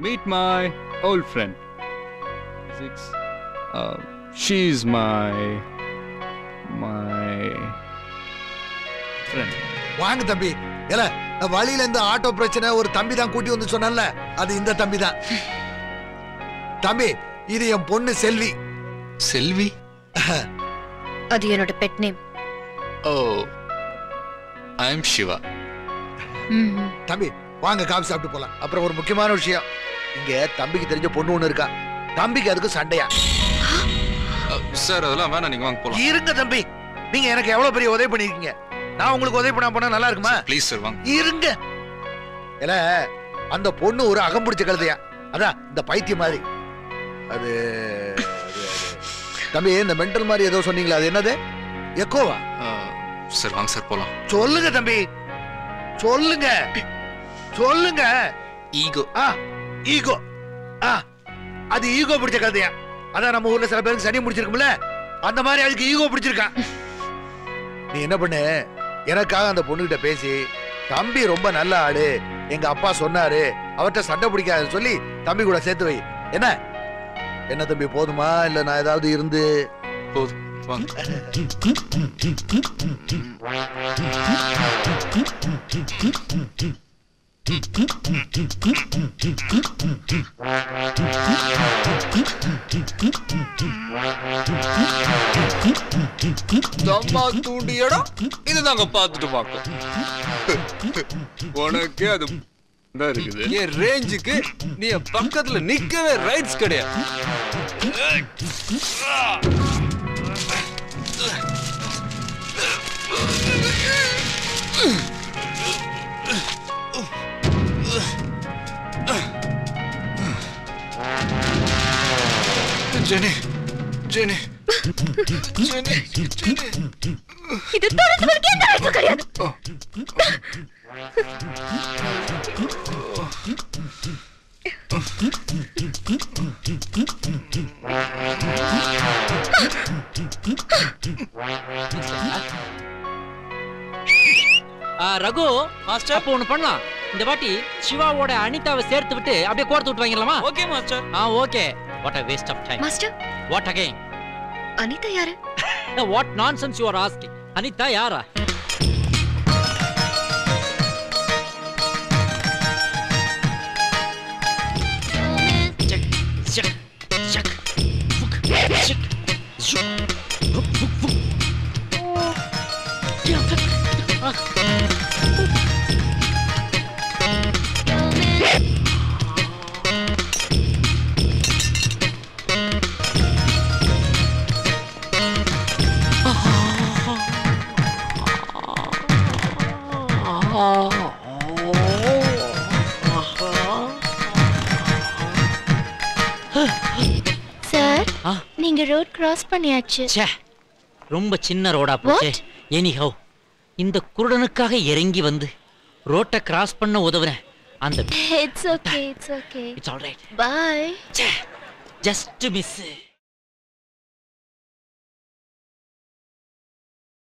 Meet my old friend. She's my friend. வாங்க தம்பி. ஏல வழியில இந்த ஆட்டோ பிரச்சனை ஒரு தம்பி தான் கூட்டி வந்து சொன்னல்ல, அது இந்த தம்பி தான். தம்பி, இது என் பொண்ணு செல்வி. செல்வி? அது என்னோட பெட் நேம். ஓ, ஐ அம் சிவா. தம்பி வாங்க காபி சாப்பிட்டு போலாம். அப்புறம் ஒரு முக்கியமான விஷயம், இங்க தம்பிக்கு தெரிஞ்ச பொண்ணு ஒண்ணு இருக்கா. தம்பிக்கு அதுக்கு சண்டையா? சார் அதெல்லாம் வேணாம், நீங்க வாங்க போலாம். இருங்க தம்பி, நீங்க எனக்கு எவ்வளவு பெரிய உதவி பண்ணிருக்கீங்க, நான் உங்களுக்கு உதவி பண்ண போனா நல்லா இருக்குமா? ப்ளீஸ் சார் வாங்க. இருங்க. ஏல அந்த பொண்ணு ஒரு அகம்பிடிச்ச கழுதையா, அதான் இந்த பைத்தியம் மாதிரி. அது தம்பி இந்த மென்டல் மாதிரி ஏதோ சொன்னீங்களா, அது என்னது? எக்கோவா? சார் வாங்க சார் போலாம். சொல்லுங்க தம்பி, சொல்லுங்க சொல்லுங்க. ஈகோ. ஈகோ. அது ஈகோ பிடிச்ச கழுதையா, அதான் நம்ம ஊர்ல சில பேருக்கு சனி முடிச்சிருக்கும்ல, அந்த மாதிரி அதுக்கு ஈகோ பிடிச்சிருக்கான். நீ என்ன பண்ணு, எனக்காக அந்த பொண்ணுகிட்ட பேசி, தம்பி ரொம்ப நல்ல ஆளு, எங்க அப்பா சொன்னாரு, அவர்கிட்ட சண்டை பிடிக்காதுன்னு சொல்லி தம்பி கூட சேர்த்து வை. என்ன என்ன தம்பி, போதுமா இல்ல நான் ஏதாவது இருந்து? போதும் வாங்க. தம்மா தூண்டி இடம் இது நாங்க பார்த்துட்டு பார்க்கோம். உனக்கே அது இருக்குது. என் ரேஞ்சுக்கு நீ பக்கத்துல நிக்கவே ரைட்ஸ் கிடையாது. ஜெனி ஜெனி ஜெனி ஜெனி, இது தரது வரைக்கும் எந்த ரைட்ஸும் கிடையாது. ரகு மாஸ்டர், அப்போ ஒண்ணு பண்ணலாம். இந்த வாட்டி சிவாவோட அனிதாவை சேர்த்து விட்டு அப்படியே கோர்த்து விட்டு வாங்கிடலாமா? Okay master. Okay. What a waste of time. Master, What again? Anitha யாரு? What nonsense you are asking? Anitha யாரா? சார், நீங்க ரோட் கிராஸ் பண்ணியாச்சு. ரொம்ப சின்ன ரோடா போச்சே. எனிஹவ், இந்த குருடனுக்காக இறங்கி வந்து ரோட்டை கிராஸ் பண்ண உதவுறேன். அந்த It's okay. It's all right. Bye. Just miss.